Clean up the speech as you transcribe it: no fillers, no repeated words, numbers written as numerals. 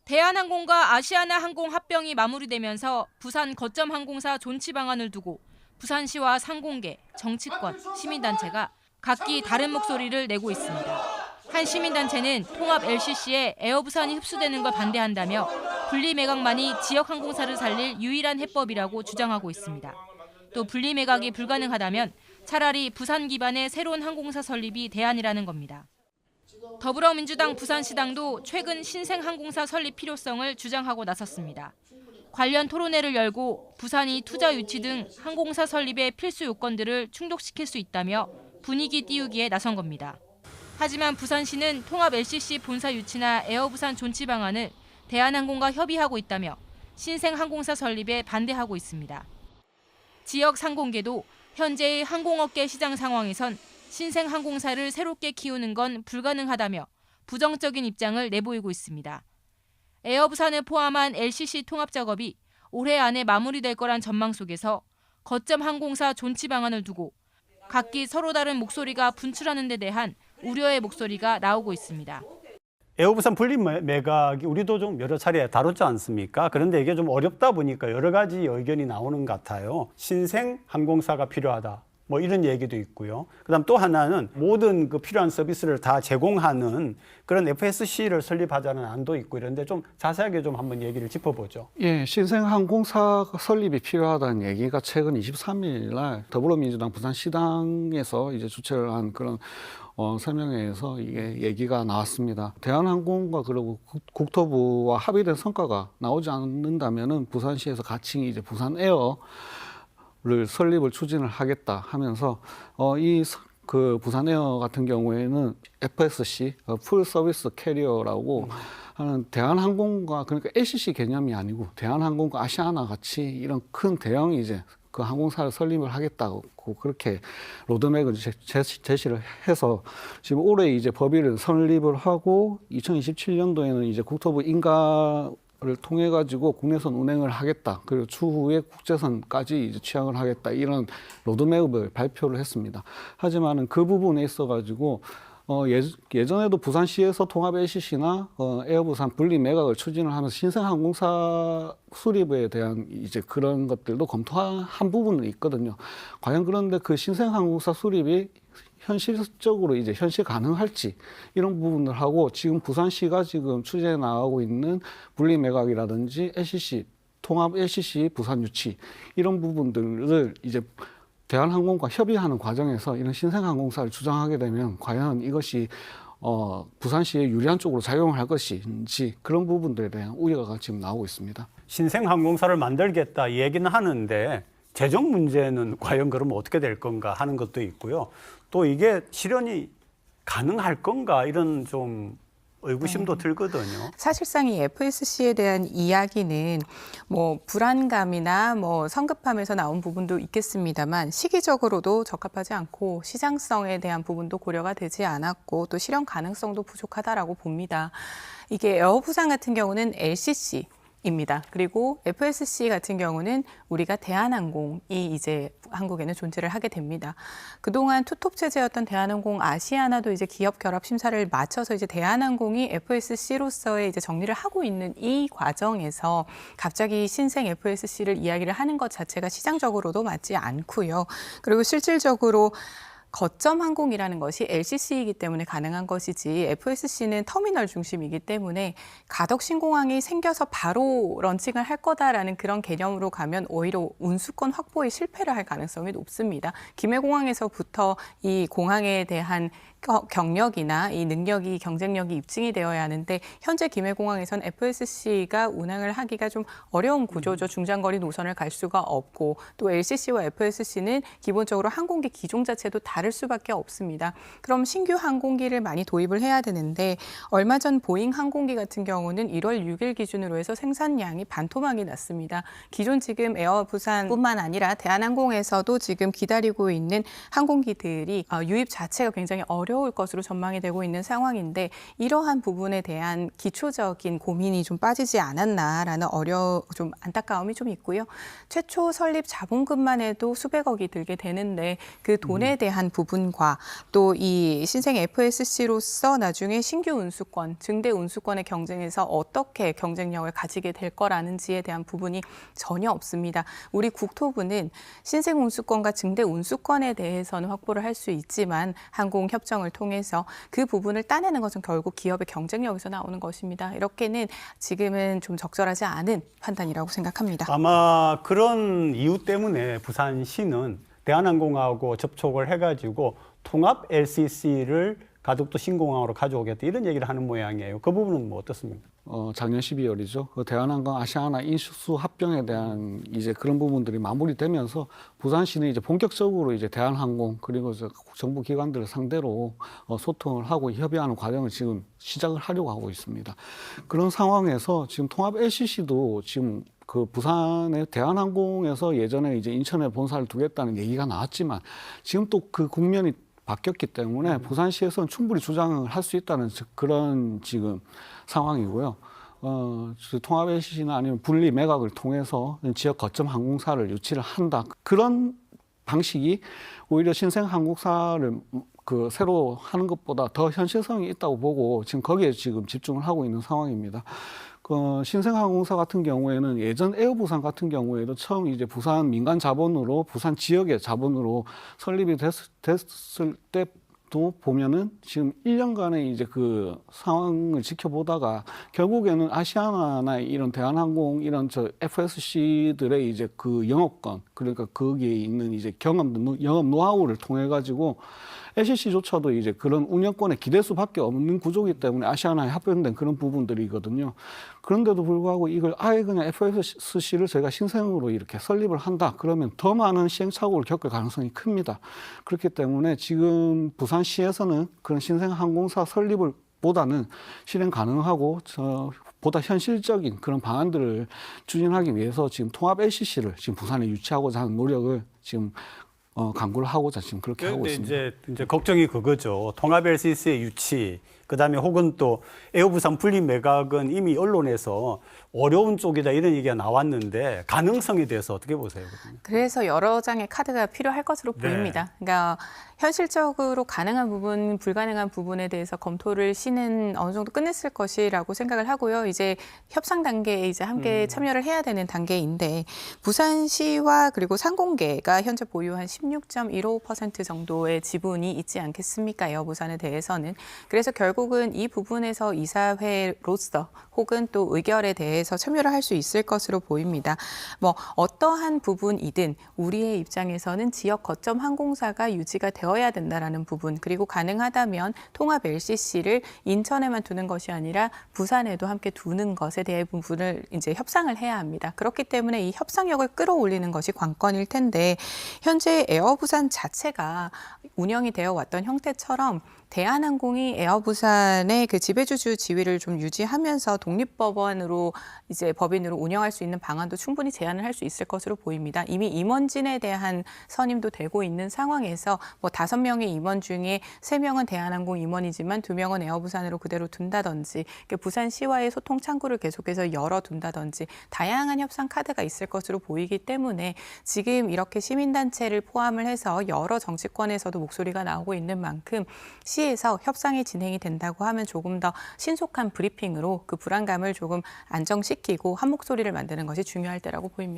대한항공과 아시아나항공 합병이 마무리되면서 부산 거점항공사 존치 방안을 두고 부산시와 상공계, 정치권, 시민단체가 각기 다른 목소리를 내고 있습니다. 한 시민단체는 통합 LCC에 에어부산이 흡수되는 걸 반대한다며 분리매각만이 지역항공사를 살릴 유일한 해법이라고 주장하고 있습니다. 또 분리매각이 불가능하다면 차라리 부산 기반의 새로운 항공사 설립이 대안이라는 겁니다. 더불어민주당 부산시당도 최근 신생항공사 설립 필요성을 주장하고 나섰습니다. 관련 토론회를 열고 부산이 투자 유치 등 항공사 설립의 필수 요건들을 충족시킬 수 있다며 분위기 띄우기에 나선 겁니다. 하지만 부산시는 통합 LCC 본사 유치나 에어부산 존치 방안을 대한항공과 협의하고 있다며 신생항공사 설립에 반대하고 있습니다. 지역 상공계도 현재의 항공업계 시장 상황에선 신생항공사를 새롭게 키우는 건 불가능하다며 부정적인 입장을 내보이고 있습니다. 에어부산을 포함한 LCC 통합 작업이 올해 안에 마무리될 거란 전망 속에서 거점 항공사 존치 방안을 두고 각기 서로 다른 목소리가 분출하는 데 대한 우려의 목소리가 나오고 있습니다. 에어부산 분리매각이 우리도 좀 여러 차례 다뤘지 않습니까? 그런데 이게 좀 어렵다 보니까 여러 가지 의견이 나오는 것 같아요. 신생 항공사가 필요하다. 뭐 이런 얘기도 있고요. 그다음 또 하나는 모든 그 필요한 서비스를 다 제공하는 그런 FSC를 설립하자는 안도 있고 이런데 좀 자세하게 좀 한번 얘기를 짚어보죠. 예, 신생항공사 설립이 필요하다는 얘기가 최근 23일 날 더불어민주당 부산시당에서 이제 주최를 한 그런 설명회에서 이게 얘기가 나왔습니다. 대한항공과 그리고 국토부와 합의된 성과가 나오지 않는다면은 부산시에서 같이 이제 부산에어 를 설립을 추진을 하겠다 하면서 그 부산에어 같은 경우에는 FSC 풀 서비스 캐리어라고 하는 대한항공과 그러니까 LCC 개념이 아니고 대한항공과 아시아나 같이 이런 큰 대형 이제 그 항공사를 설립을 하겠다고 그렇게 로드맵을 제시를 해서 지금 올해 이제 법인을 설립을 하고 2027년도에는 이제 국토부 를 통해 가지고 국내선 운행을 하겠다. 그리고 추후에 국제선까지 이제 취항을 하겠다. 이런 로드맵을 발표를 했습니다. 하지만은 그 부분에 있어 가지고 예전에도 부산시에서 통합 LCC나 에어부산 분리 매각을 추진을 하면서 신생항공사 수립에 대한 이제 그런 것들도 검토한 부분은 있거든요. 과연 그런데 그 신생항공사 수립이 현실적으로 이제 현실 가능할지 이런 부분을 하고 지금 부산시가 지금 추진해 나가고 있는 분리매각이라든지 LCC 통합 LCC 부산 유치 이런 부분들을 이제 대한항공과 협의하는 과정에서 이런 신생항공사를 주장하게 되면 과연 이것이 부산시에 유리한 쪽으로 작용할 것인지 그런 부분들에 대한 우려가 지금 나오고 있습니다. 신생항공사를 만들겠다 얘기는 하는데 재정 문제는 과연 그러면 어떻게 될 건가 하는 것도 있고요. 또 이게 실현이 가능할 건가 이런 좀 의구심도 들거든요. 사실상 이 FSC에 대한 이야기는 뭐 불안감이나 뭐 성급함에서 나온 부분도 있겠습니다만 시기적으로도 적합하지 않고 시장성에 대한 부분도 고려가 되지 않았고 또 실현 가능성도 부족하다라고 봅니다. 이게 에어부산 같은 경우는 LCC 입니다. 그리고 FSC 같은 경우는 우리가 대한항공이 이제 한국에는 존재를 하게 됩니다. 그동안 투톱 체제였던 대한항공 아시아나도 이제 기업 결합 심사를 마쳐서 이제 대한항공이 FSC로서의 이제 정리를 하고 있는 이 과정에서 갑자기 신생 FSC를 이야기를 하는 것 자체가 시장적으로도 맞지 않고요. 그리고 실질적으로 거점 항공이라는 것이 LCC이기 때문에 가능한 것이지 FSC는 터미널 중심이기 때문에 가덕 신공항이 생겨서 바로 런칭을 할 거다라는 그런 개념으로 가면 오히려 운수권 확보에 실패를 할 가능성이 높습니다. 김해공항에서부터 이 공항에 대한 경력이나 이 능력이 경쟁력이 입증이 되어야 하는데 현재 김해공항에선 FSC가 운항을 하기가 좀 어려운 구조죠. 중장거리 노선을 갈 수가 없고 또 LCC와 FSC는 기본적으로 항공기 기종 자체도 다를 수밖에 없습니다. 그럼 신규 항공기를 많이 도입을 해야 되는데 얼마 전 보잉 항공기 같은 경우는 1월 6일 기준으로 해서 생산량이 반토막이 났습니다. 기존 지금 에어부산뿐만 아니라 대한항공에서도 지금 기다리고 있는 항공기들이 유입 자체가 굉장히 어려운 어려울 것으로 전망이 되고 있는 상황인데 이러한 부분에 대한 기초적인 고민이 좀 빠지지 않았나라는 좀 안타까움이 좀 있고요. 최초 설립 자본금만 해도 수백억이 들게 되는데 그 돈에 대한 부분과 또 이 신생 FSC로서 나중에 신규 운수권, 증대 운수권의 경쟁에서 어떻게 경쟁력을 가지게 될 거라는지에 대한 부분이 전혀 없습니다. 우리 국토부는 신생 운수권과 증대 운수권에 대해서는 확보를 할 수 있지만 항공협정을 통해서 그 부분을 따내는 것은 결국 기업의 경쟁력에서 나오는 것입니다. 이렇게는 지금은 좀 적절하지 않은 판단이라고 생각합니다. 아마 그런 이유 때문에 부산시는 대한항공하고 접촉을 해가지고 통합 LCC를 가덕도 신공항으로 가져오겠다 이런 얘기를 하는 모양이에요. 그 부분은 뭐 어떻습니까? 작년 12월이죠. 그 대한항공 아시아나 인수 합병에 대한 이제 그런 부분들이 마무리되면서 부산시는 이제 본격적으로 이제 대한항공 그리고 정부 기관들을 상대로 소통을 하고 협의하는 과정을 지금 시작을 하려고 하고 있습니다. 그런 상황에서 지금 통합 LCC도 지금 그 부산의 대한항공에서 예전에 이제 인천에 본사를 두겠다는 얘기가 나왔지만 지금 또 그 국면이 바뀌었기 때문에 부산시에서는 충분히 주장을 할 수 있다는 그런 지금 상황이고요. 통합 LCC나 아니면 분리 매각을 통해서 지역 거점 항공사를 유치를 한다. 그런 방식이 오히려 신생 항공사를 그 새로 하는 것보다 더 현실성이 있다고 보고 지금 거기에 지금 집중을 하고 있는 상황입니다. 신생항공사 같은 경우에는 예전 에어부산 같은 경우에도 처음 이제 부산 민간 자본으로 부산 지역의 자본으로 설립이 됐을 때도 보면은 지금 1년간의 이제 그 상황을 지켜보다가 결국에는 아시아나나 이런 대한항공 이런 FSC들의 이제 그 영업권 그러니까 거기에 있는 이제 영업 노하우를 통해 가지고 LCC조차도 이제 그런 운영권에 기댈 수밖에 없는 구조이기 때문에 아시아나에 합병된 그런 부분들이거든요. 그런데도 불구하고 이걸 아예 그냥 FSC를 저희가 신생으로 이렇게 설립을 한다. 그러면 더 많은 시행착오를 겪을 가능성이 큽니다. 그렇기 때문에 지금 부산시에서는 그런 신생항공사 설립을 보다는 실행 가능하고 보다 현실적인 그런 방안들을 추진하기 위해서 지금 통합 LCC를 지금 부산에 유치하고자 하는 노력을 지금 강구를 하고자 지금 그렇게 하고 있습니다. 이제 걱정이 그거죠. 통합 LCC의 유치, 그다음에 혹은 또 에어부산 분리 매각은 이미 언론에서 어려운 쪽이다 이런 얘기가 나왔는데 가능성에 대해서 어떻게 보세요? 그래서 여러 장의 카드가 필요할 것으로 보입니다. 그러니까 현실적으로 가능한 부분, 불가능한 부분에 대해서 검토를 시는 어느 정도 끝냈을 것이라고 생각을 하고요. 이제 협상 단계에 이제 함께 참여를 해야 되는 단계인데 부산시와 그리고 상공계가 현재 보유한 16.15% 정도의 지분이 있지 않겠습니까? 에어부산에 대해서는. 그래서 결국은 이 부분에서 이사회로서 혹은 또 의결에 대해서 참여를 할 수 있을 것으로 보입니다. 뭐 어떠한 부분이든 우리의 입장에서는 지역 거점 항공사가 유지가 되어야 된다라는 부분 그리고 가능하다면 통합 LCC를 인천에만 두는 것이 아니라 부산에도 함께 두는 것에 대한 부분을 이제 협상을 해야 합니다. 그렇기 때문에 이 협상력을 끌어올리는 것이 관건일 텐데 현재 에어부산 자체가 운영이 되어 왔던 형태처럼 대한항공이 에어부산의 그 지배주주 지위를 좀 유지하면서 독립법원으로 이제 법인으로 운영할 수 있는 방안도 충분히 제안을 할 수 있을 것으로 보입니다. 이미 임원진에 대한 선임도 되고 있는 상황에서 뭐 5명의 임원 중에 3명은 대한항공 임원이지만 2명은 에어부산으로 그대로 둔다든지 부산시와의 소통 창구를 계속해서 열어둔다든지 다양한 협상 카드가 있을 것으로 보이기 때문에 지금 이렇게 시민단체를 포함을 해서 여러 정치권에서도 목소리가 나오고 있는 만큼 시에서 협상이 진행이 된다고 하면 조금 더 신속한 브리핑으로 그 불안감을 조금 안정시키고 한 목소리를 만드는 것이 중요할 때라고 보입니다.